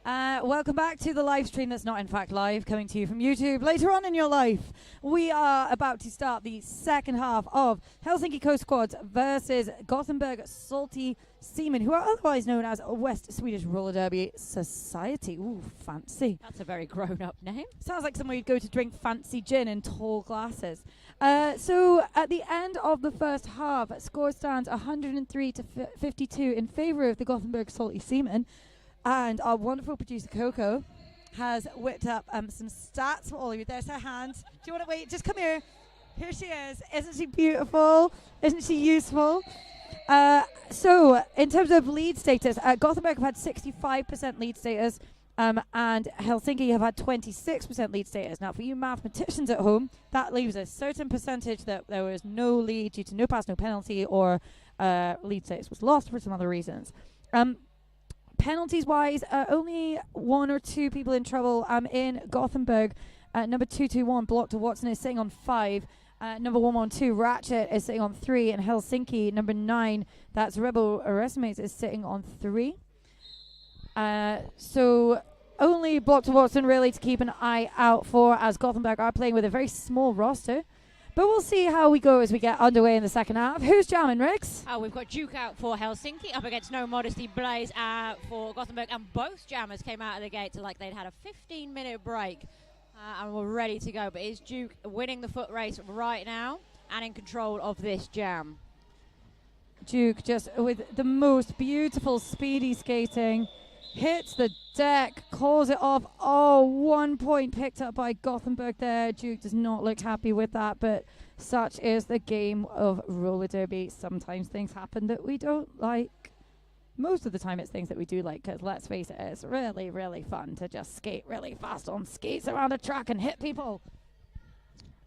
Welcome back to the live stream that's not in fact live, coming to you from YouTube later on in your life. We are about to start the second half of Helsinki Coast Squads versus Gothenburg Salty Seamen, who are otherwise known as West Swedish Roller Derby Society. Ooh, fancy. That's a very grown-up name. Sounds like somewhere you'd go to drink fancy gin in tall glasses. So at the end of the first half, score stands 103 to 52 in favour of the Gothenburg Salty Seamen. And our wonderful producer, Coco, has whipped up some stats for all of you. There's her hand. Do you want to wait? Just come here. Here she is. Isn't she beautiful? Isn't she useful? So, in terms of lead status, Gothenburg have had 65% lead status, and Helsinki have had 26% lead status. Now, for you mathematicians at home, that leaves a certain percentage that there was no lead due to no pass, no penalty, or lead status was lost for some other reasons. Penalties-wise, only one or two people in trouble. In Gothenburg, number 221, Block to Watson, is sitting on 5. Number 112, Ratchet, is sitting on 3. And Helsinki, number 9, that's Rebel Resumes, is sitting on 3. So only Block to Watson really to keep an eye out for, as Gothenburg are playing with a very small roster. But we'll see how we go as we get underway in the second half. Who's jamming, Riggs? We've got Duke out for Helsinki, up against No Modesty Blaze for Gothenburg. And both jammers came out of the gates like they'd had a 15-minute break and were ready to go. But is Duke winning the foot race right now and in control of this jam? Duke just with the most beautiful speedy skating. Hits the deck, calls it off. Oh, 1 point picked up by Gothenburg there. Duke does not look happy with that, but such is the game of roller derby. Sometimes things happen that we don't like. Most of the time it's things that we do like, because let's face it, it's really, really fun to just skate really fast on skates around a track and hit people.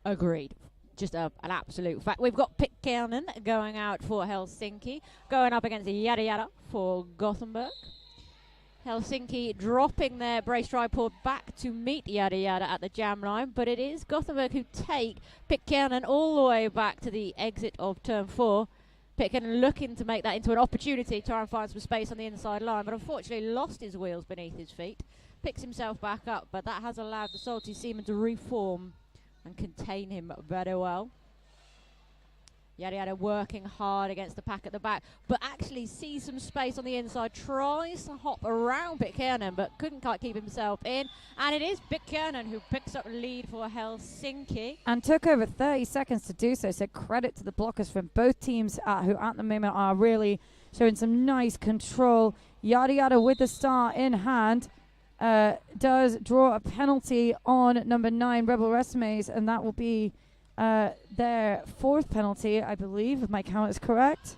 Agreed. Just an absolute fact. We've got Pitkänen going out for Helsinki, going up against Yada Yada for Gothenburg. Helsinki dropping their brace tripod back to meet Yada Yada at the jam line, but it is Gothenburg who take Pitkänen all the way back to the exit of turn 4. Pitkänen looking to make that into an opportunity to try and find some space on the inside line, but unfortunately lost his wheels beneath his feet. Picks himself back up, but that has allowed the Salty Seaman to reform and contain him very well. Yada Yada working hard against the pack at the back, but actually sees some space on the inside, tries to hop around Pitkänen, but couldn't quite keep himself in. And it is Pitkänen who picks up lead for Helsinki. And took over 30 seconds to do so, so credit to the blockers from both teams who at the moment are really showing some nice control. Yada Yada with the star in hand does draw a penalty on number 9, Rebel Resumes, and that will be their 4th penalty, I believe, if my count is correct.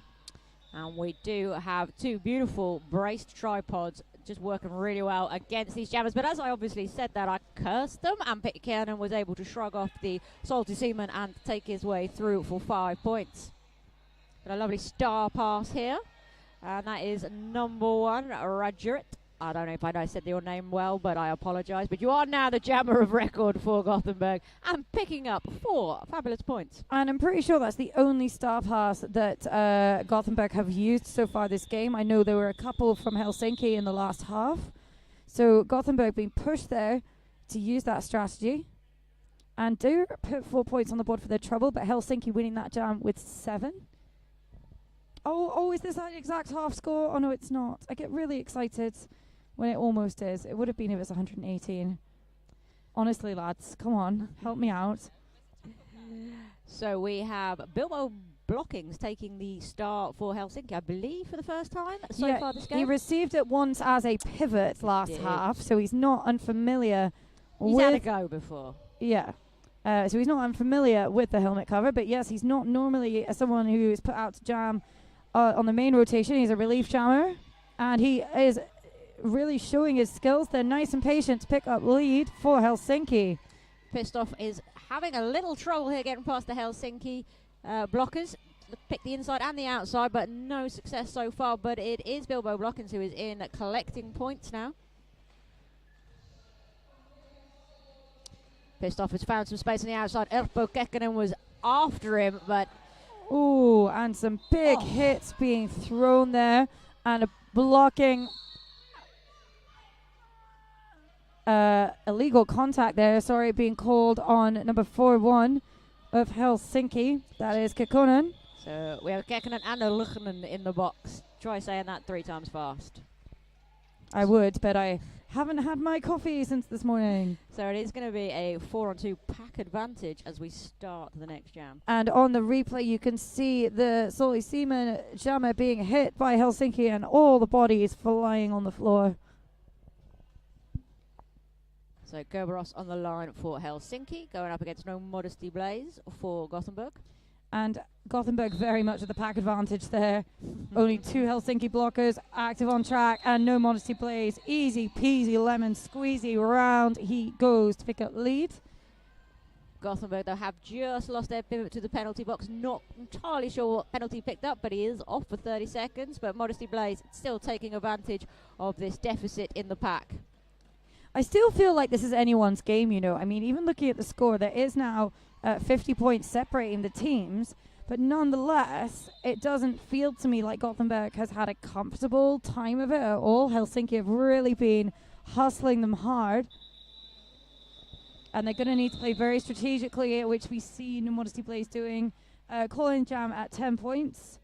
And we do have 2 beautiful braced tripods just working really well against these jammers. But as I obviously said that, I cursed them, and Pitkänen was able to shrug off the Salty Seaman and take his way through for 5 points. Got a lovely star pass here, and that is number 1, Rajurit. I don't know if I said your name well, but I apologise. But you are now the jammer of record for Gothenburg and picking up 4 fabulous points. And I'm pretty sure that's the only star pass that Gothenburg have used so far this game. I know there were a couple from Helsinki in the last half. So Gothenburg being pushed there to use that strategy. And do put 4 points on the board for their trouble, but Helsinki winning that jam with 7. Oh, is this that exact half score? Oh, no, it's not. I get really excited when it almost is. It would have been if it was 118. Honestly, lads, come on, help me out. So we have Bilbo Blockings taking the start for Helsinki, I believe, for the first time so far this game. He received it once as a pivot last half, so he's not unfamiliar He's with... had a go before. Yeah. So he's not unfamiliar with the helmet cover, but yes, he's not normally someone who is put out to jam on the main rotation. He's a relief jammer, and he is really showing his skills. They're nice and patient to pick up lead for Helsinki. Pissed Off is having a little trouble here getting past the Helsinki blockers. Pick the inside and the outside, but no success so far. But it is Bilbo Blockins who is in collecting points now. Pissed Off has found some space on the outside. Erpo Kekkonen was after him, but... Ooh, and some big hits being thrown there. And a blocking... illegal contact there. Sorry, being called on number 4-1 of Helsinki. That is Kekkonen. So we have Kekkonen and Luchnen in the box. Try saying that 3 times fast. I would, but I haven't had my coffee since this morning. So it is going to be a 4-on-2 pack advantage as we start the next jam. And on the replay, you can see the Salty Seaman jammer being hit by Helsinki and all the bodies flying on the floor. So Gerberos on the line for Helsinki, going up against No Modesty Blaze for Gothenburg. And Gothenburg very much at the pack advantage there. Only 2 Helsinki blockers active on track and No Modesty Blaze. Easy peasy lemon squeezy round he goes to pick up lead. Gothenburg, though, have just lost their pivot to the penalty box. Not entirely sure what penalty picked up, but he is off for 30 seconds. But Modesty Blaze still taking advantage of this deficit in the pack. I still feel like this is anyone's game, you know. I mean, even looking at the score, there is now 50 points separating the teams. But nonetheless, it doesn't feel to me like Gothenburg has had a comfortable time of it at all. Helsinki have really been hustling them hard. And they're going to need to play very strategically, which we see No Modesty Blaze doing. Calling jam at 10 points.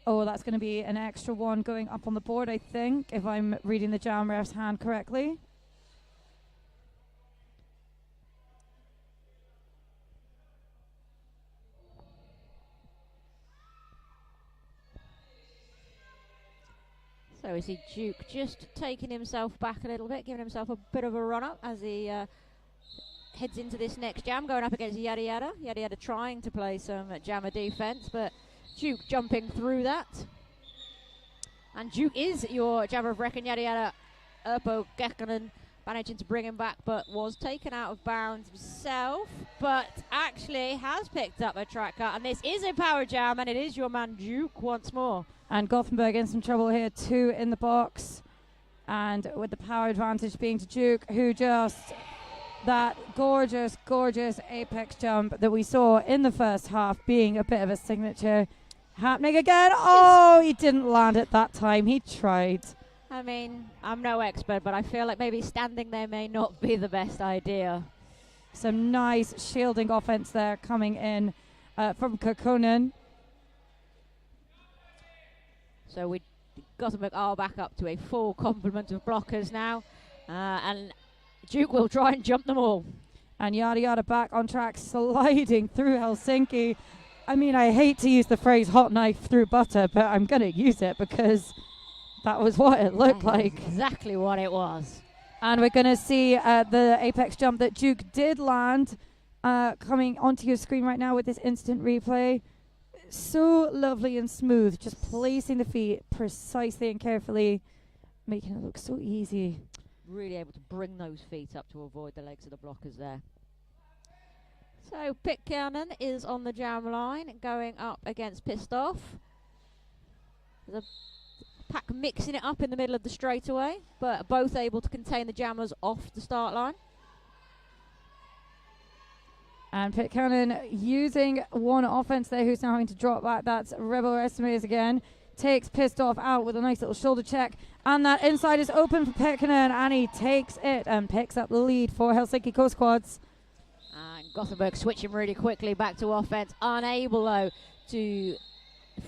Oh, that's going to be an extra one going up on the board, I think, if I'm reading the jam ref's hand correctly. So we see Duke just taking himself back a little bit, giving himself a bit of a run-up as he heads into this next jam, going up against Yada Yada. Yada Yada trying to play some jammer defense, but Duke jumping through that. And Duke is your jammer of reckon. Yada Yada, Urpo Kekkonen managing to bring him back, but was taken out of bounds himself, but actually has picked up a track cut. And this is a power jam, and it is your man Duke once more. And Gothenburg in some trouble here, 2 in the box. And with the power advantage being to Duke, who just, that gorgeous, gorgeous apex jump that we saw in the first half being a bit of a signature. Happening again. Oh, he didn't land it that time. He tried. I mean, I'm no expert, but I feel like maybe standing there may not be the best idea. Some nice shielding offense there coming in from Kekkonen. So we Gothenburg are back up to a full complement of blockers now. And Duke will try and jump them all. And Yada Yada back on track, sliding through Helsinki. I mean, I hate to use the phrase hot knife through butter, but I'm going to use it because that was what it looked like. Exactly what it was. And we're going to see the apex jump that Duke did land coming onto your screen right now with this instant replay. So lovely and smooth, just placing the feet precisely and carefully, making it look so easy. Really able to bring those feet up to avoid the legs of the blockers there. So Pitcairn is on the jam line, going up against Pissed Off. The pack mixing it up in the middle of the straightaway, but both able to contain the jammers off the start line. And Pitcairn using one offense there, who's now having to drop back. That's Rebel Estimates again. Takes Pissed Off out with a nice little shoulder check. And that inside is open for Pitcairn, and he takes it and picks up the lead for Helsinki Coast Quads. And Gothenburg switching really quickly back to offense. Unable, though, to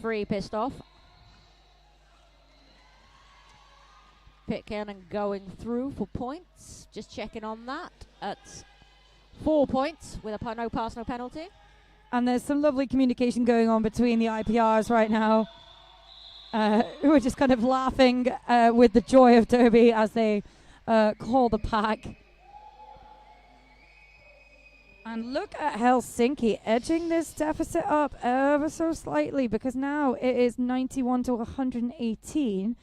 free Pissed Off. Pitcairn going through for points. Just checking on that. At 4 points with a no pass, no penalty. And there's some lovely communication going on between the IPRs right now. Who are just kind of laughing with the joy of Derby as they call the pack. And look at Helsinki edging this deficit up ever so slightly, because now it is 91 to 118.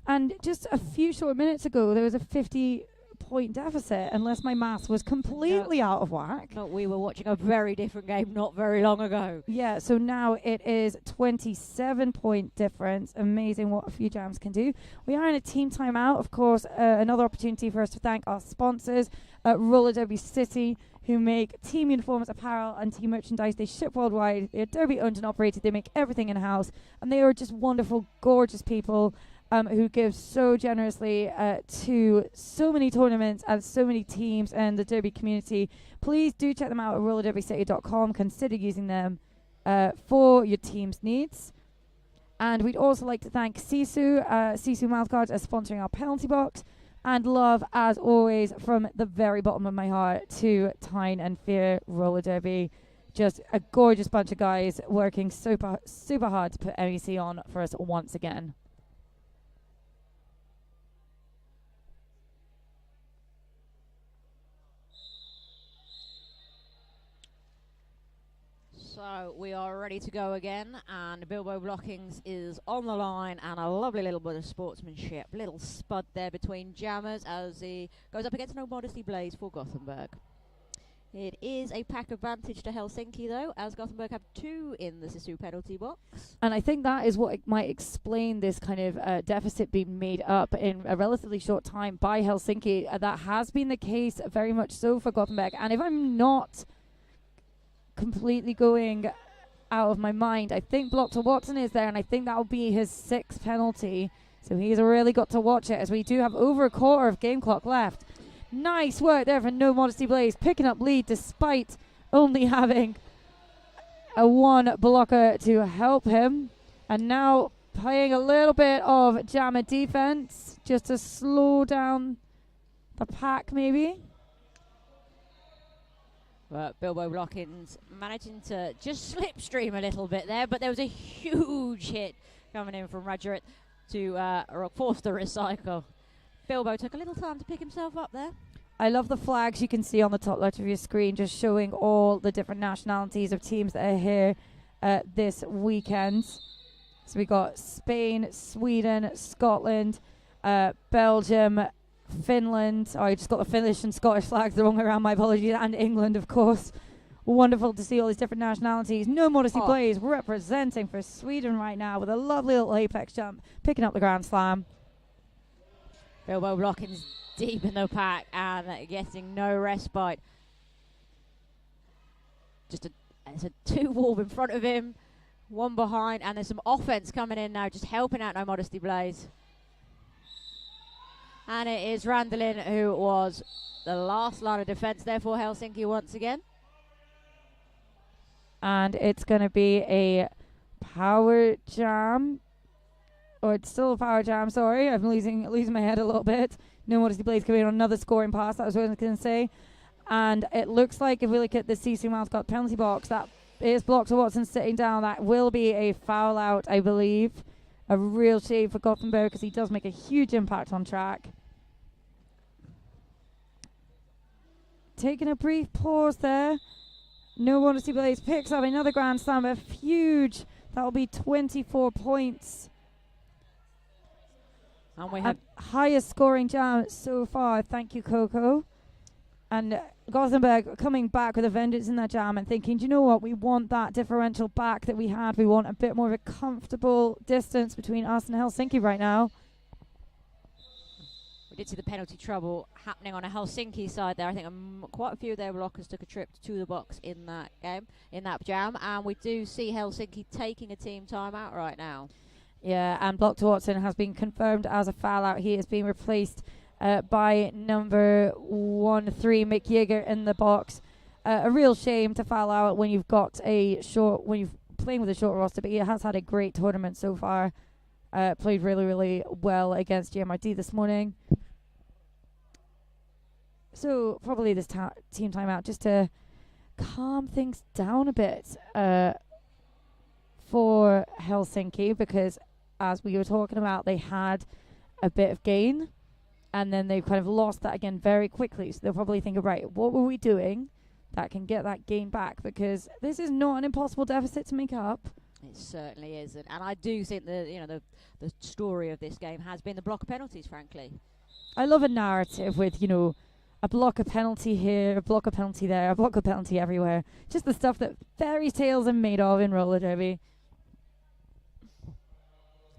And just a few short minutes ago, there was a 50-point deficit, unless my maths was completely out of whack. No, we were watching a very different game not very long ago. Yeah, so now it is 27-point difference. Amazing what a few jams can do. We are in a team timeout, of course. Another opportunity for us to thank our sponsors, Roller Derby City, who make team uniforms, apparel, and team merchandise. They ship worldwide. They're Derby owned and operated. They make everything in-house. And they are just wonderful, gorgeous people. who gives so generously to so many tournaments and so many teams and the derby community. Please do check them out at rollerderbycity.com. Consider using them for your team's needs. And we'd also like to thank Sisu Mouthguards as sponsoring our penalty box. And love, as always, from the very bottom of my heart to Tyne and Fear Roller Derby. Just a gorgeous bunch of guys working super, super hard to put MEC on for us once again. So we are ready to go again, and Bilbo Blockings is on the line, and a lovely little bit of sportsmanship. Little spud there between jammers as he goes up against No Modesty Blaze for Gothenburg. It is a pack advantage to Helsinki, though, as Gothenburg have 2 in the Sisu penalty box. And I think that is what might explain this kind of deficit being made up in a relatively short time by Helsinki. That has been the case very much so for Gothenburg. And if I'm not completely going out of my mind, I think Blockter Watson is there, and I think that will be his 6th penalty. So he's really got to watch it, as we do have over a quarter of game clock left. Nice work there for No Modesty Blaze, picking up lead despite only having a 1 blocker to help him. And now playing a little bit of jammer defense just to slow down the pack maybe. But Bilbo Blockins managing to just slipstream a little bit there, but there was a huge hit coming in from Rajarit to force the recycle. Bilbo took a little time to pick himself up there. I love the flags you can see on the top left of your screen, just showing all the different nationalities of teams that are here this weekend. So we got Spain, Sweden, Scotland, Belgium, Finland. Oh, I just got the Finnish and Scottish flags the wrong way around, my apologies. And England, of course. Wonderful to see all these different nationalities. No Modesty Blaze representing for Sweden right now with a lovely little apex jump, picking up the Grand Slam. Bilbo Blockins deep in the pack and getting no respite. There's a 2 wall in front of him, 1 behind, and there's some offense coming in now, just helping out No Modesty Blaze. And it is Randolin who was the last line of defense there for Helsinki once again. And it's going to be a power jam. Or it's still a power jam, sorry. I'm losing my head a little bit. No Modesty Blaze coming on another scoring pass, that was what I was going to say. And it looks like if we look at the Sisu Mouthguard penalty box, that is Blockter Watson sitting down. That will be a foul out, I believe. A real shame for Gothenburg because he does make a huge impact on track. Taking a brief pause there. No Modesty Blaze picks up another Grand Slam, a huge. That will be 24 points. And we have highest scoring jam so far. Thank you, Coco. And Gothenburg coming back with a vengeance in that jam and thinking, do you know what? We want that differential back that we had. We want a bit more of a comfortable distance between us and Helsinki right now. We did see the penalty trouble happening on a Helsinki side there. I think quite a few of their blockers took a trip to the box in that game, in that jam. And we do see Helsinki taking a team timeout right now. Yeah, and Blockter Watson has been confirmed as a foul out. He is being replaced by number 13, Mick Yeager, in the box. A real shame to foul out when you've got when you're playing with a short roster, but he has had a great tournament so far. Played really, really well against GMRD this morning. So probably this team timeout just to calm things down a bit for Helsinki, because as we were talking about, they had a bit of gain and then they've kind of lost that again very quickly. So they'll probably think, right, what were we doing that can get that gain back? Because this is not an impossible deficit to make up. It certainly isn't. And I do think the story of this game has been the block of penalties, frankly. I love a narrative with, a block of penalty here, a block of penalty there, a block of penalty everywhere. Just the stuff that fairy tales are made of in roller derby.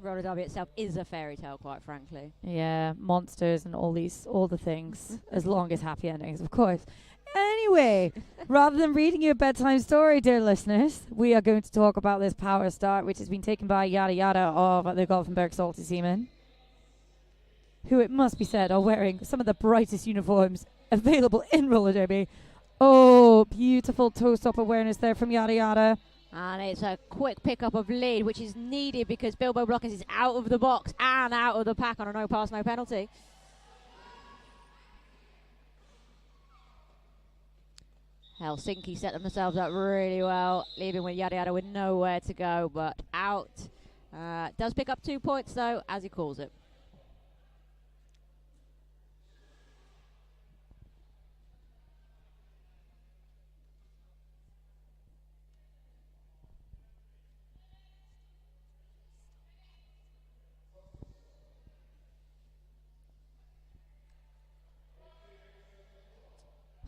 Roller derby itself is a fairy tale, quite frankly. Yeah, monsters and all the things, as long as happy endings, of course. Anyway, rather than reading you a bedtime story, dear listeners, we are going to talk about this power start, which has been taken by Yada Yada of the Gothenburg Salty Seamen. who, it must be said, are wearing some of the brightest uniforms available in roller derby. Oh, beautiful toe-stop awareness there from Yada Yada. And it's a quick pickup of lead, which is needed because Bilbo Blockers is out of the box and out of the pack on a no pass, no penalty. Helsinki set themselves up really well, leaving with Yada Yada with nowhere to go but out. Does pick up 2 points though, as he calls it.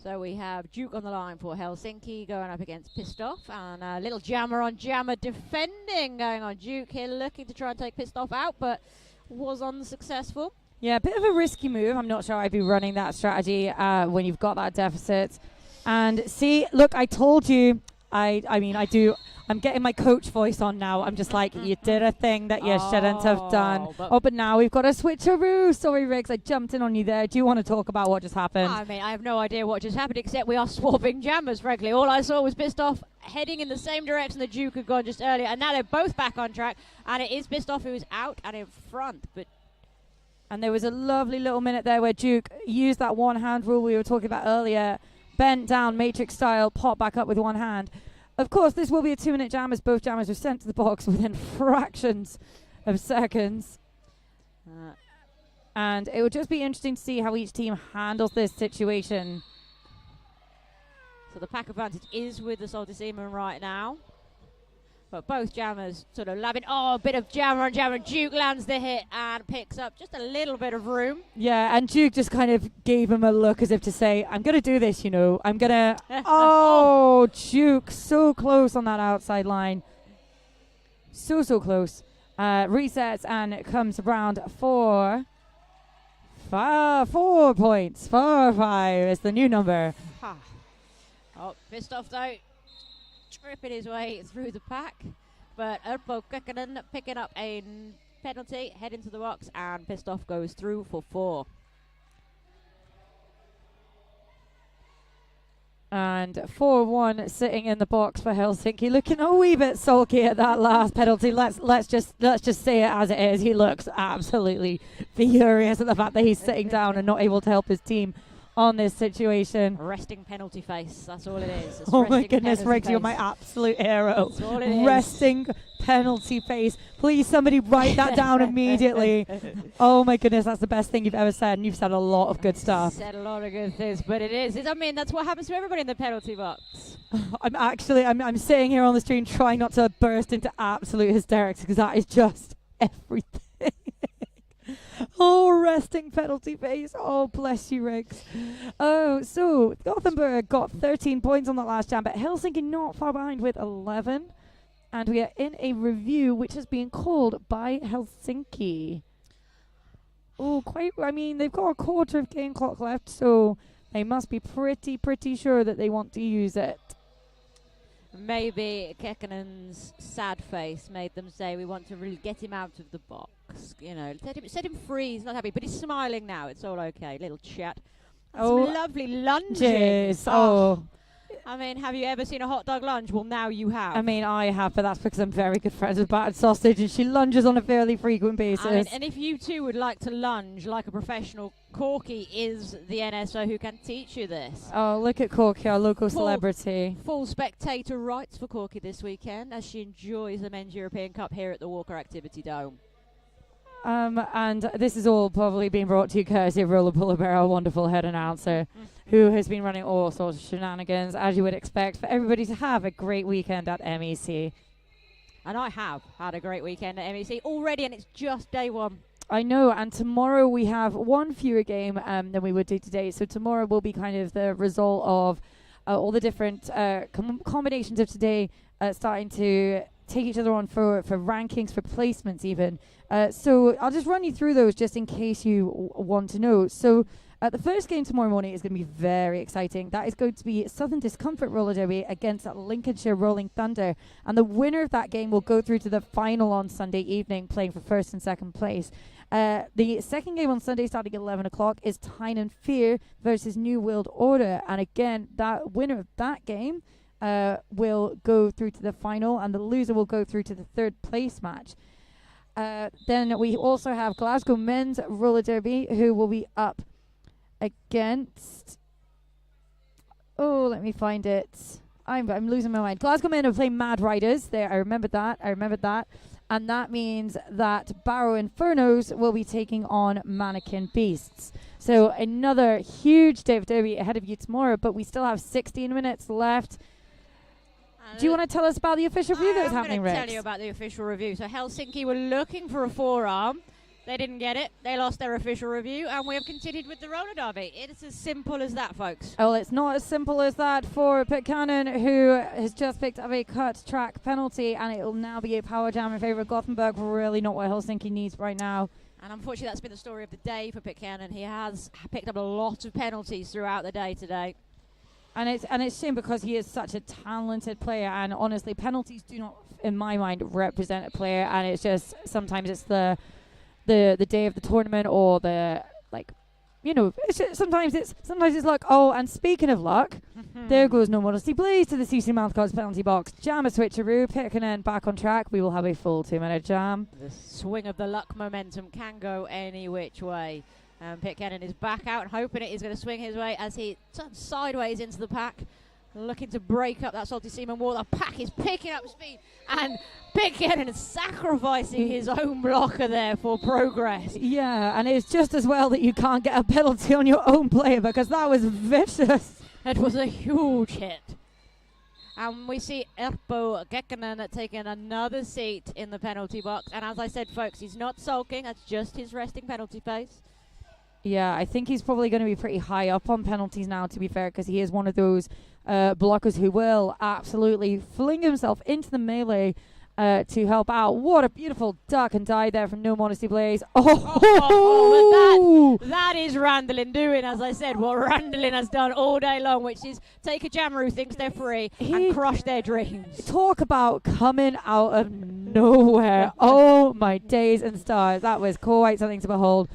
So we have Duke on the line for Helsinki going up against Pissed Off, and a little jammer on jammer defending going on. Duke here looking to try and take Pissed Off out, but was unsuccessful. Yeah, a bit of a risky move. I'm not sure I'd be running that strategy when you've got that deficit. And see, look, I told you. I mean, I do. I'm getting my coach voice on now. I'm just like, you did a thing that you shouldn't have done. But now we've got a switcheroo. Sorry, Riggs, I jumped in on you there. Do you want to talk about what just happened? I mean, I have no idea what just happened, except we are swapping jammers, frankly. All I saw was Pissed Off heading in the same direction the Duke had gone just earlier, and now they're both back on track, and it is Pissed Off who is out and in front. And there was a lovely little minute there where Duke used that one-hand rule we were talking about earlier, bent down Matrix style, popped back up with one hand. Of course, this will be a 2-minute jam as both jammers were sent to the box within fractions of seconds. And it will just be interesting to see how each team handles this situation. So the pack advantage is with the Salty Seaman right now. But both jammers sort of labbing. Oh, a bit of jammer on jammer. Duke lands the hit and picks up just a little bit of room. Yeah, and Duke just kind of gave him a look as if to say, I'm going to do this, you know. I'm going to... Oh, Duke, so close on that outside line. So close. Resets and it comes around for 4 points. 4 or 5 is the new number. Oh, Pissed Off though. Tripping his way through the pack, but Urpo Kekkonen picking up a penalty, head into the box, and Pissed Off goes through for 4. And 4-1 sitting in the box for Helsinki, looking a wee bit sulky at that last penalty. Let's just say it as it is. He looks absolutely furious at the fact that he's sitting down and not able to help his team on this situation. Resting penalty face, that's all it is. Oh my goodness, Riggs, you're my absolute hero. That's all it is. Resting penalty face. Please, somebody write that down immediately. Oh my goodness, that's the best thing you've ever said, and you've said a lot of good stuff. Said a lot of good things, but it is. I mean, that's what happens to everybody in the penalty box. I'm sitting here on the stream trying not to burst into absolute hysterics because that is just everything. Oh, resting penalty face. Oh, bless you, Riggs. Oh, so Gothenburg got 13 points on that last jam, but Helsinki not far behind with 11. And we are in a review which has been called by Helsinki. Oh, they've got a quarter of game clock left, so they must be pretty sure that they want to use it. Maybe Kekkonen's sad face made them say, we want to really get him out of the box. You know, set him free. He's not happy, but he's smiling now. It's all okay. Little chat. Oh, some lovely lunges. Oh. I mean, have you ever seen a hot dog lunge? Well, now you have. I mean, I have, but that's because I'm very good friends with Battered Sausage, and she lunges on a fairly frequent basis. I mean, and if you too would like to lunge like a professional, Corky is the NSO who can teach you this. Oh, look at Corky, our local celebrity. Full spectator rights for Corky this weekend as she enjoys the Men's European Cup here at the Walker Activity Dome. And this is all probably being brought to you courtesy of Roller Puller Bear, our wonderful head announcer, who has been running all sorts of shenanigans, as you would expect, for everybody to have a great weekend at MEC. And I have had a great weekend at MEC already, and it's just day one. I know, and tomorrow we have one fewer game than we would do today. So tomorrow will be kind of the result of all the different combinations of today starting to take each other on for rankings, for placements even. So I'll just run you through those just in case you want to know. So the first game tomorrow morning is going to be very exciting. That is going to be Southern Discomfort Roller Derby against Lincolnshire Rolling Thunder. And the winner of that game will go through to the final on Sunday evening, playing for first and second place. The second game on Sunday, starting at 11 o'clock, is Tyne & Fear versus New World Order. And again, that winner of that game will go through to the final, and the loser will go through to the third place match. Then we also have Glasgow Men's Roller Derby, who will be up against... Oh, let me find it. I'm losing my mind. Glasgow Men are playing Mad Riders. There, I remembered that. And that means that Barrow Infernos will be taking on Mannequin Beasts. So another huge day of derby ahead of you tomorrow, but we still have 16 minutes left. Do you want to tell us about the official review that's happening, Rex? I'm going to tell you about the official review. So Helsinki were looking for a forearm. They didn't get it. They lost their official review, and we have continued with the roller derby. It's as simple as that, folks. Oh, it's not as simple as that for Pitcairn, who has just picked up a cut track penalty, and it will now be a power jam in favour of Gothenburg. Really not what Helsinki needs right now. And unfortunately, that's been the story of the day for Pitcairn. He has picked up a lot of penalties throughout the day today. And it's shame because he is such a talented player, and honestly, penalties do not, in my mind, represent a player. And it's just sometimes it's the day of the tournament, or it's just, sometimes it's luck. Oh, and speaking of luck, there goes No Modesty Blaze to the CC Mouthguards penalty box. Jam a switcheroo, Pitcairn back on track. We will have a full 2-minute jam. The swing of the luck momentum can go any which way. Pitcairn is back out and hoping it is going to swing his way as he turns sideways into the pack, looking to break up that Salty Seaman wall. The pack is picking up speed, and Pitcairn is sacrificing his own blocker there for progress. Yeah, and it's just as well that you can't get a penalty on your own player, because that was vicious. It was a huge hit. And we see Erpo Kekkonen taking another seat in the penalty box. And as I said, folks, he's not sulking. That's just his resting penalty face. Yeah, I think he's probably going to be pretty high up on penalties now, to be fair, because he is one of those blockers who will absolutely fling himself into the melee to help out. What a beautiful duck and dive there from No Modesty Blaze. Oh, but that is Randallin doing, as I said, what Randallin has done all day long, which is take a jammer who thinks they're free and crush their dreams. Talk about coming out of nowhere. Oh, my days and stars. That was quite something to behold.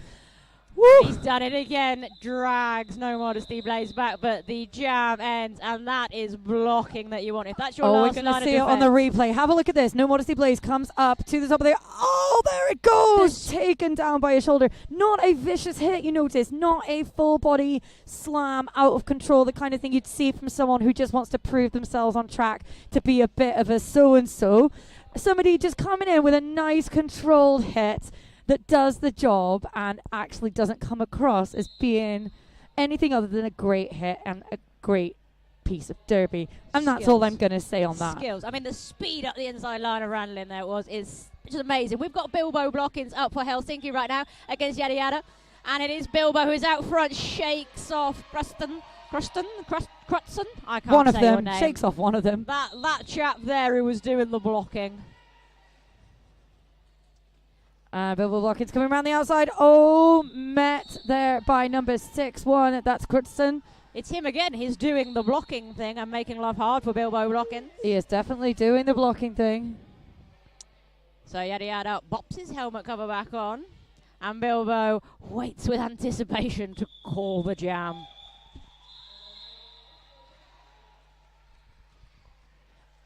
Woo. He's done it again, drags No Modesty Blaze back, but the jam ends, and that is blocking that you want. If that's your last line of defense. We're going to see it on the replay. Have a look at this. No Modesty Blaze comes up to the top of the... Oh, there it goes! Taken down by his shoulder. Not a vicious hit, you notice. Not a full body slam out of control, the kind of thing you'd see from someone who just wants to prove themselves on track to be a bit of a so-and-so. Somebody just coming in with a nice controlled hit that does the job and actually doesn't come across as being anything other than a great hit and a great piece of derby. And that's all I'm going to say on that. Skills. I mean, the speed up the inside line of Randallin there is just amazing. We've got Bilbo blockings up for Helsinki right now against Yada Yada. And it is Bilbo who's out front, shakes off Crutson. I can't one of say them your name. Shakes off one of them. That chap there who was doing the blocking. Bilbo blocking's coming around the outside. Oh, met there by number 6-1. That's Crutson. It's him again. He's doing the blocking thing and making life hard for Bilbo blocking. He is definitely doing the blocking thing. So Yada Yada bops his helmet cover back on. And Bilbo waits with anticipation to call the jam.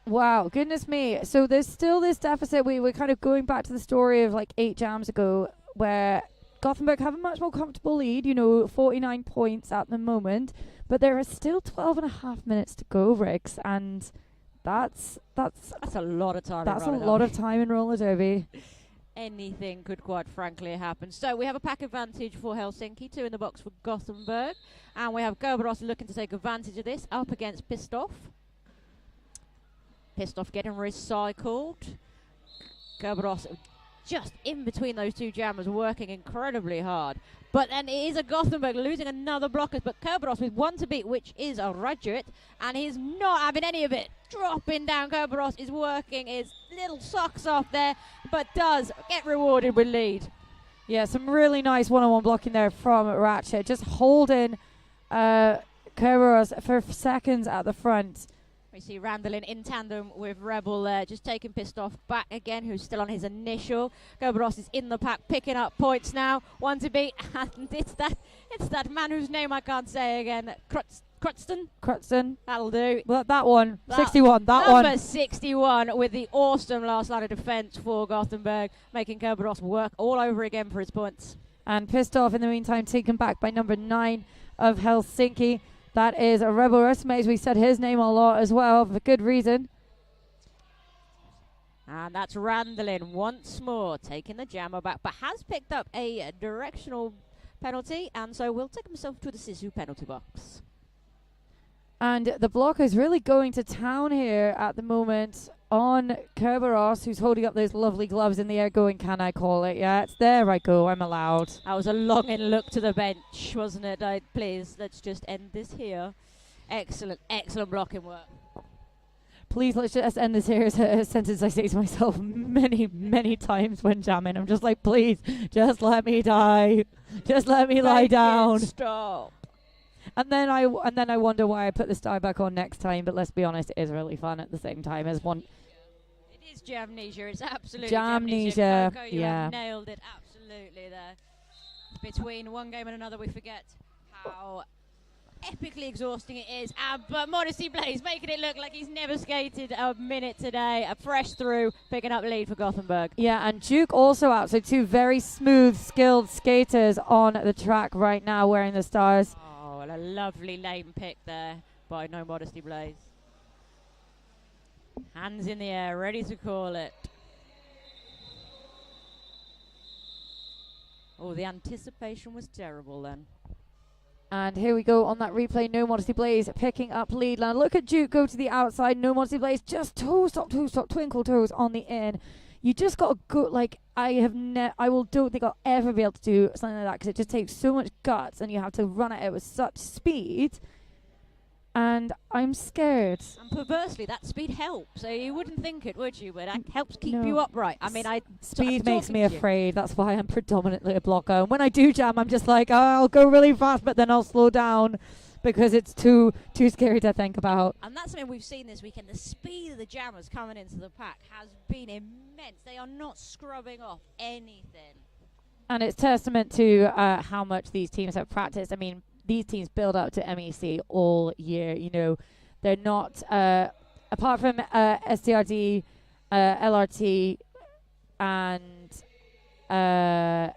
Wow, goodness me. So there's still this deficit. We're kind of going back to the story of like 8 jams ago, where Gothenburg have a much more comfortable lead, 49 points at the moment, but there are still 12 and a half minutes to go, Riggs, and that's a lot of time. That's a lot of time in roller derby. Anything could quite frankly happen. So we have a pack advantage for Helsinki, 2 in the box for Gothenburg, and we have Gerberos looking to take advantage of this up against Pistoff. Pistoff getting recycled. Gerberos just in between those two jammers, working incredibly hard. But then it is a Gothenburg losing another blockers, but Kerberos with one to beat, which is a Rajut, and he's not having any of it. Dropping down, Kerberos is working his little socks off there, but does get rewarded with lead. Yeah, some really nice one-on-one blocking there from Ratchet, just holding Kerberos for seconds at the front. We see Randallin in tandem with Rebel there, just taking Pissed Off back again, who's still on his initial. Kerberos is in the pack, picking up points now. One to beat, and it's that man whose name I can't say again. Crutston. That'll do. Well, that one. 61. That one. Number 61 with the awesome last line of defence for Gothenburg, making Kerberos work all over again for his points. And Pissed Off in the meantime, taken back by number 9 of Helsinki. That is a Rebel Resumes. We said his name a lot as well, for good reason. And that's Randallin once more taking the jammer back, but has picked up a directional penalty, and so will take himself to the Sisu penalty box. And the blocker is really going to town here at the moment on Kerberos, who's holding up those lovely gloves in the air going, can I call it yet? There I go, I'm allowed. That was a longing look to the bench, wasn't it? Please, let's just end this here. Excellent blocking work. Please, let's just end this here. Is a sentence I say to myself many, many times when jamming. I'm just like, please, just let me die. Just let me lie down. Stop. And then I wonder why I put the star back on next time. But let's be honest, it is really fun at the same time as one. It is Jamnesia. It's absolutely Jamnesia. Coco, you have nailed it absolutely there. Between one game and another, we forget how epically exhausting it is. But Modesty Blaze making it look like he's never skated a minute today. A fresh through, picking up lead for Gothenburg. Yeah, and Duke also out. So two very smooth, skilled skaters on the track right now wearing the stars. Oh, a lovely lane pick there by No Modesty Blaze. Hands in the air, ready to call it. Oh, the anticipation was terrible then. And here we go on that replay. No Modesty Blaze picking up lead. Now look at Duke go to the outside. No Modesty Blaze just toe stop, twinkle toes on the in. You just got to go, like, don't think I'll ever be able to do something like that because it just takes so much guts and you have to run at it with such speed. And I'm scared. And perversely, that speed helps. So you wouldn't think it, would you? But that helps keep you upright. I mean, speed makes me afraid. That's why I'm predominantly a blocker. And when I do jam, I'm just like, oh, I'll go really fast, but then I'll slow down because it's too scary to think about. And that's something we've seen this weekend. The speed of the jammers coming into the pack has been immense. They are not scrubbing off anything. And it's testament to how much these teams have practiced. I mean, these teams build up to MEC all year. You know, they're not, apart from STRD, LRT, and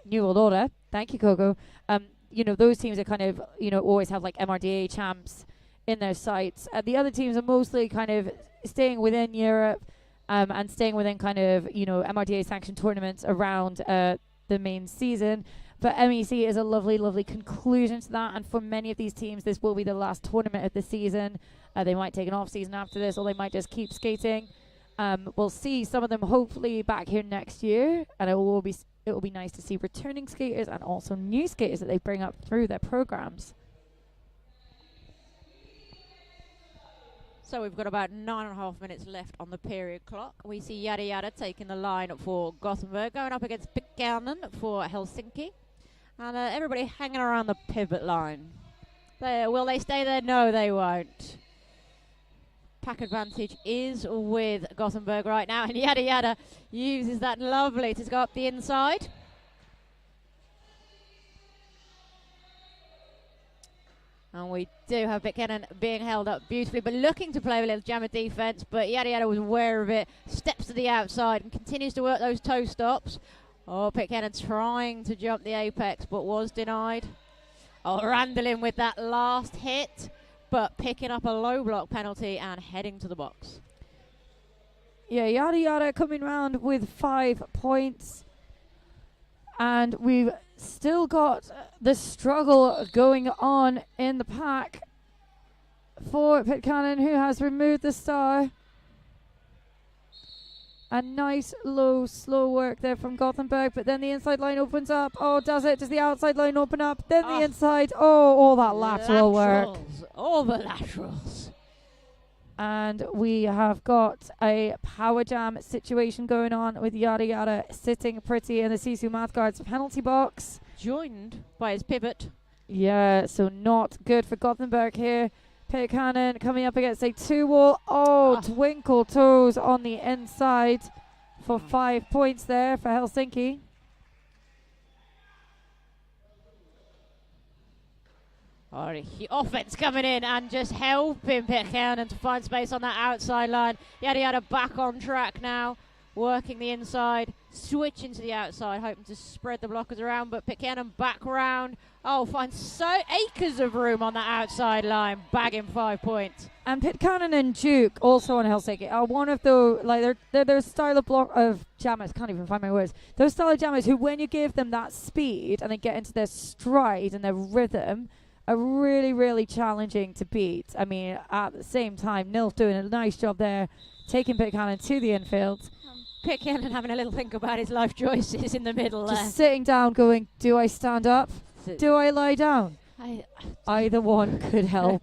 New World Order. Thank you, Coco. You know, those teams are kind of, you know, always have like MRDA champs in their sights. The other teams are mostly kind of staying within Europe and staying within kind of, you know, MRDA sanctioned tournaments around the main season. But MEC is a lovely, lovely conclusion to that. And for many of these teams, this will be the last tournament of the season. They might take an off season after this, or they might just keep skating. We'll see some of them hopefully back here next year, and it will be nice to see returning skaters and also new skaters that they bring up through their programs. So we've got about 9.5 minutes left on the period clock. We see Yada Yada taking the line for Gothenburg, going up against Pikkanen for Helsinki. And everybody hanging around the pivot line. Will they stay there? No, they won't. Pack advantage is with Gothenburg right now, and Yada Yada uses that lovely to go up the inside. And we do have Pikkanen being held up beautifully, but looking to play a little jammer defense, but Yada Yada was aware of it, steps to the outside and continues to work those toe stops. Oh, Pikkanen trying to jump the apex, but was denied. Oh, Randallin with that last hit, but picking up a low block penalty and heading to the box. Yeah, Yada Yada coming round with 5 points. And we've still got the struggle going on in the pack for Pikkanen, who has removed the star. A nice low, slow work there from Gothenburg, but then the inside line opens up. Oh, does it? Does the outside line open up? Then the inside. Oh, all that lateral work. All the laterals. And we have got a power jam situation going on with Yada Yada sitting pretty in the Sisu Mathgard's penalty box. Joined by his pivot. Yeah, so not good for Gothenburg here. Pit Cannon coming up against a 2-wall. Oh, twinkle toes on the inside for 5 points there for Helsinki. Offense coming in and just helping Pit Cannon to find space on that outside line. Yada Yada back on track now, working the inside, switching to the outside, hoping to spread the blockers around, but Pit Cannon back round. Oh, finds so acres of room on that outside line, bagging 5 points. And Pitcairn and Duke, also on Helsinki, are one of the, like, they're style of block of jammers, can't even find my words. Those style of jammers who, when you give them that speed and they get into their stride and their rhythm, are really, really challenging to beat. I mean, at the same time, Nilf doing a nice job there, taking Pitcairn to the infield. Pitcairn having a little think about his life choices in the middle there. Just sitting down going, do I stand up? Do I lie down? Either one could help.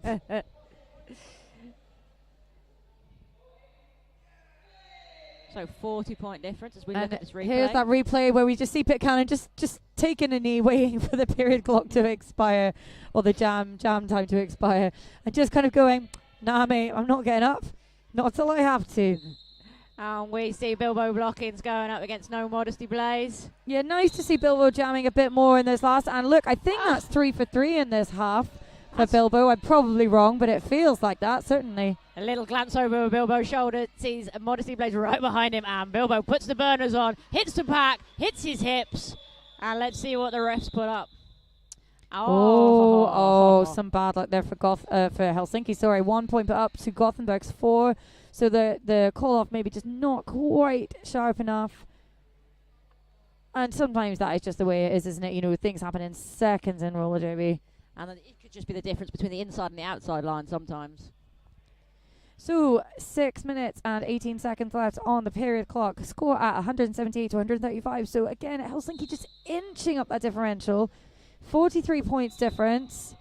So 40-point difference as we look at this replay. Here's that replay where we just see Pitcairn just taking a knee, waiting for the period clock to expire, or the jam time to expire, and just kind of going, nah mate, I'm not getting up. Not till I have to. And we see Bilbo Blockins going up against No Modesty Blaze. Yeah, nice to see Bilbo jamming a bit more in this last. And look, I think that's 3 for 3 in this half for Bilbo. I'm probably wrong, but it feels like that, certainly. A little glance over Bilbo's shoulder, sees Modesty Blaze right behind him, and Bilbo puts the burners on, hits the pack, hits his hips, and let's see what the refs put up. Some bad luck there for Helsinki. Sorry, 1 point put up to Gothenburg's 4. So the call-off maybe just not quite sharp enough. And sometimes that is just the way it is, isn't it? You know, things happen in seconds in roller derby. And then it could just be the difference between the inside and the outside line sometimes. So 6 minutes and 18 seconds left on the period clock. Score at 178 to 135. So again, Helsinki just inching up that differential. 43 points difference.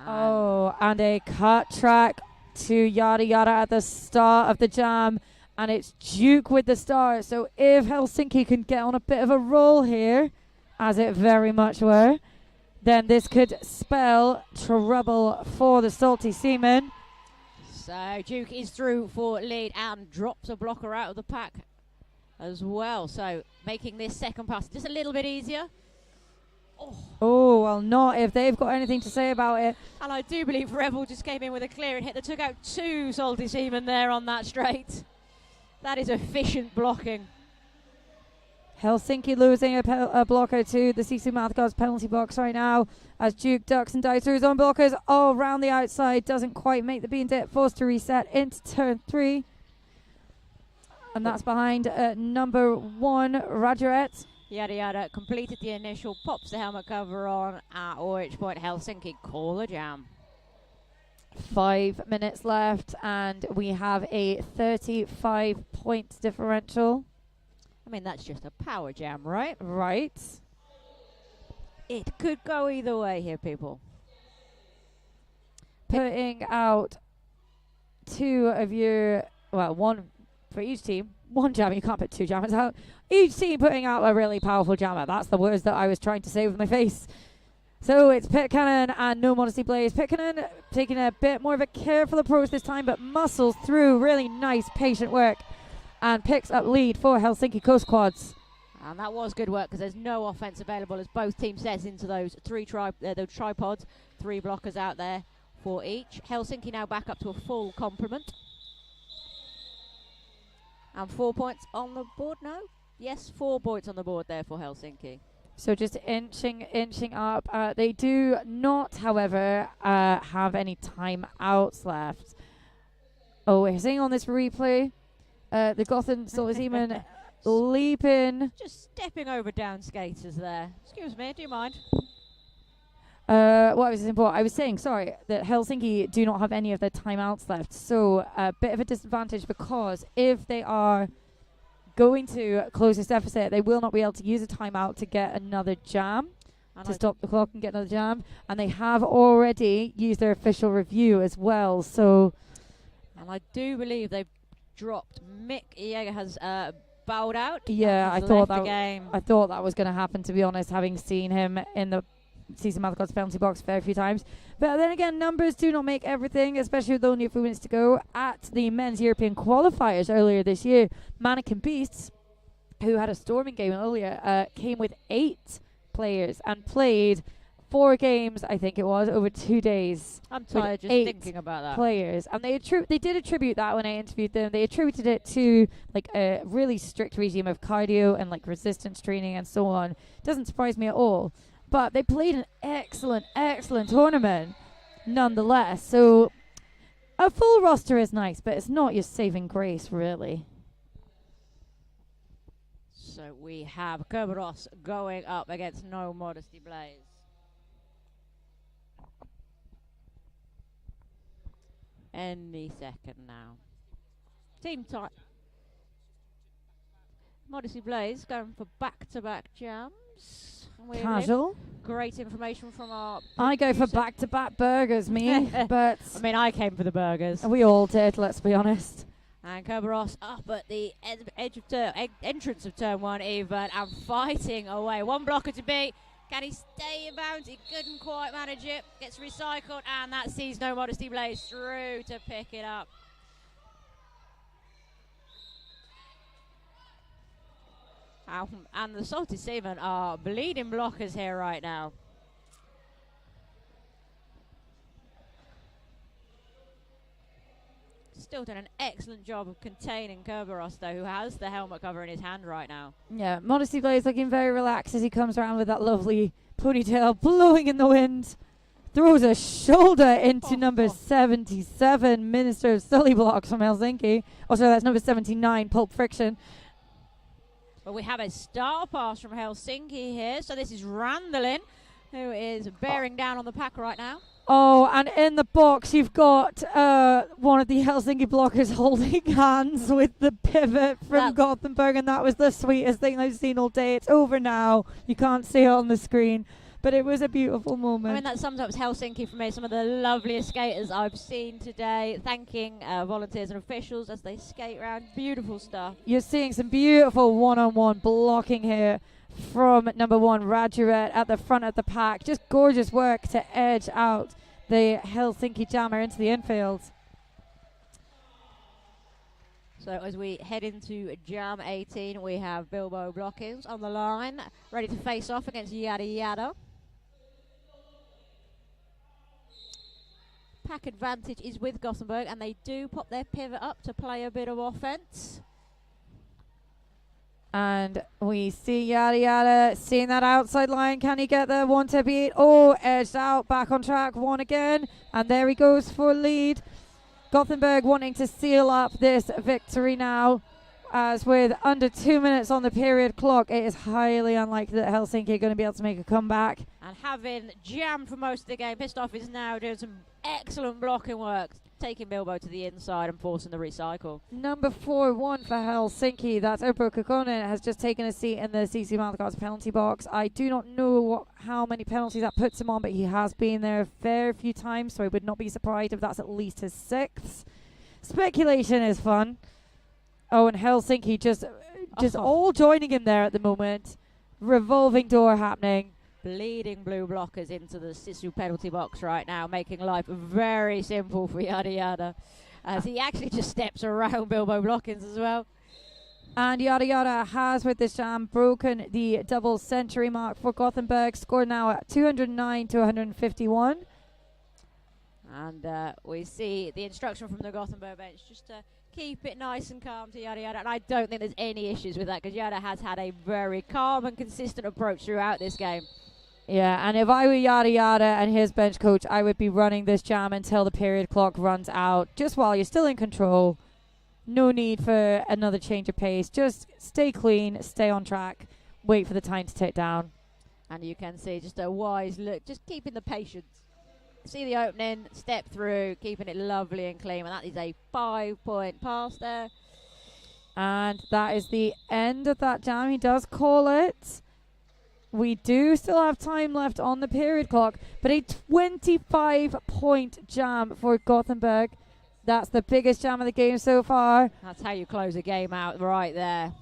And a cut track to Yada Yada at the start of the jam, and it's Duke with the start. So if Helsinki can get on a bit of a roll here, as it very much were, then this could spell trouble for the Salty Seamen. So Duke is through for lead and drops a blocker out of the pack as well, so making this second pass just a little bit easier. Oh, well, not if they've got anything to say about it. And I do believe Rebel just came in with a clear and hit that took out 2 Salty Seamen there on that straight. That is efficient blocking. Helsinki losing a blocker to the Sisu Mathgard's penalty box right now as Duke ducks and dives through his own blockers. Oh, round the outside, doesn't quite make the bean dip, forced to reset into turn 3. And that's behind number 1, Rajaret. Yada Yada completed the initial, pops the helmet cover on, at which point Helsinki call a jam. 5 minutes left, and we have a 35 point differential. I mean, that's just a power jam, right? Right. It could go either way here, people. Putting out 2 of your, well, 1 for each team. 1 jam, you can't put 2 jammers out. Each team putting out a really powerful jammer. That's the words that I was trying to say with my face. So it's Pitcairn and No Modesty Blaze. Pitcairn taking a bit more of a careful approach this time, but muscles through. Really nice, patient work. And picks up lead for Helsinki Coast Quads. And that was good work because there's no offense available as both teams set into those those tripods. 3 blockers out there for each. Helsinki now back up to a full complement. And 4 points on the board now. Yes, 4 points on the board there for Helsinki. So just inching up. They do not, however, have any timeouts left. Oh, we're seeing on this replay, the Gotham Solisiman leaping. Just stepping over down skaters there. Excuse me, do you mind? What was important? I was saying, sorry, that Helsinki do not have any of their timeouts left. So a bit of a disadvantage because if they are going to close this deficit. They will not be able to use a timeout to get another jam, to stop the clock and get another jam. And they have already used their official review as well. So, and I do believe they've dropped. Mick Jagger has bowed out. Yeah, I thought that was going to happen, to be honest, having seen him in the CC Mathcod's penalty box a fair few times. But then again, numbers do not make everything, especially with only a few minutes to go. At the men's European qualifiers earlier this year, Mannequin Beasts, who had a storming game earlier, came with 8 players and played 4 games, I think it was, over 2 days. I'm tired just thinking about that. Players, and they did attribute that when I interviewed them. They attributed it to like a really strict regime of cardio and like resistance training and so on. Doesn't surprise me at all. But they played an excellent tournament nonetheless. So a full roster is nice, but it's not your saving grace, really. So we have Kerberos going up against No Modesty Blaze. Any second now. Team time. Modesty Blaze going for back-to-back jams. Casual. Great information from our I go for back-to-back burgers, me. But I mean, I came for the burgers. We all did, let's be honest. And Kerberos up at the entrance of turn 1 even and fighting away. 1 blocker to beat. Can he stay in bounds? He couldn't quite manage it. Gets recycled, and that sees No Modesty Blaze through to pick it up. And the Salty Seamen are bleeding blockers here right now. Still done an excellent job of containing Kerberos, though, who has the helmet cover in his hand right now. Yeah, Modesty Blaze looking very relaxed as he comes around with that lovely ponytail blowing in the wind. Throws a shoulder into number 77, Minister of Silly Blocks from Helsinki. Oh, sorry, that's number 79, Pulp Friction. Well, we have a star pass from Helsinki here. So this is Randolin, who is bearing down on the pack right now. Oh, and in the box you've got one of the Helsinki blockers holding hands with the pivot from Gothenburg, and that was the sweetest thing I've seen all day. It's over now. You can't see it on the screen, but it was a beautiful moment. I mean, that sums up Helsinki for me. Some of the loveliest skaters I've seen today, thanking volunteers and officials as they skate around. Beautiful stuff. You're seeing some beautiful one-on-one blocking here from number 1, Rajuret, at the front of the pack. Just gorgeous work to edge out the Helsinki jammer into the infield. So as we head into Jam 18, we have Bilbo Blockings on the line, ready to face off against Yada Yada. Pack advantage is with Gothenburg, and they do pop their pivot up to play a bit of offense. And we see Yada Yada seeing that outside line. Can he get the 1 to beat? Oh, edged out, back on track, 1 again. And there he goes for lead. Gothenburg wanting to seal up this victory now, as with under 2 minutes on the period clock, it is highly unlikely that Helsinki are going to be able to make a comeback. And having jammed for most of the game, Pissed Off is now doing some excellent blocking work, taking Bilbo to the inside and forcing the recycle. Number 4-1 for Helsinki. That's Urpo Kokkonen, has just taken a seat in the CC Mathcod's penalty box. I do not know how many penalties that puts him on, but he has been there a fair few times, so I would not be surprised if that's at least his 6th. Speculation is fun. Oh, and Helsinki just all joining him there at the moment. Revolving door happening. Bleeding blue blockers into the Sisu penalty box right now, making life very simple for Yada Yada, as he actually just steps around Bilbo Blockings as well. And Yada Yada has, with this jam, broken the double century mark for Gothenburg, scored now at 209 to 151. And we see the instruction from the Gothenburg bench just to keep it nice and calm to Yada Yada. And I don't think there's any issues with that, because Yada has had a very calm and consistent approach throughout this game. Yeah, and if I were Yada Yada and his bench coach, I would be running this jam until the period clock runs out, just while you're still in control. No need for another change of pace. Just stay clean, stay on track, wait for the time to tick down. And you can see just a wise look, just keeping the patience. See the opening, step through, keeping it lovely and clean. And that is a 5-point pass there. And that is the end of that jam. He does call it. We do still have time left on the period clock, but a 25-point jam for Gothenburg. That's the biggest jam of the game so far. That's how you close a game out right there.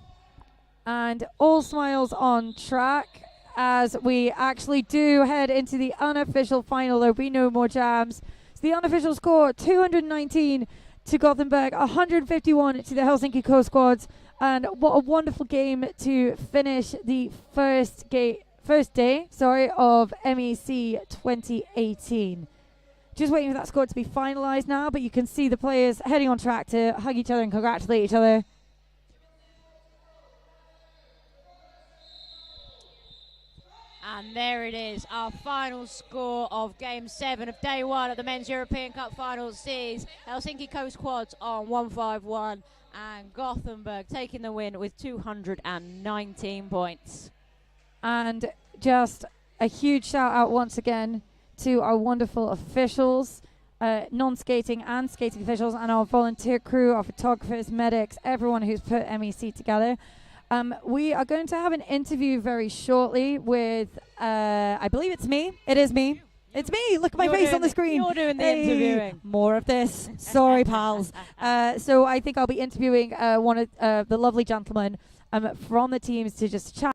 And all smiles on track as we actually do head into the unofficial final. There'll be no more jams. So the unofficial score, 219 to Gothenburg, 151 to the Helsinki Coast Squads. And what a wonderful game to finish the first day of MEC 2018. Just waiting for that score to be finalised now, but you can see the players heading on track to hug each other and congratulate each other. And there it is, our final score of Game 7 of Day 1 of the Men's European Cup Finals sees Helsinki Coast Quads on 151 and Gothenburg taking the win with 219 points. And just a huge shout out once again to our wonderful officials, non-skating and skating officials, and our volunteer crew, our photographers, medics, everyone who's put MEC together. We are going to have an interview very shortly with, I believe it's me. It is me. It's me. Look at my face on the screen. You're doing the interviewing. More of this. Sorry, pals. So I think I'll be interviewing one of the lovely gentlemen from the teams to just chat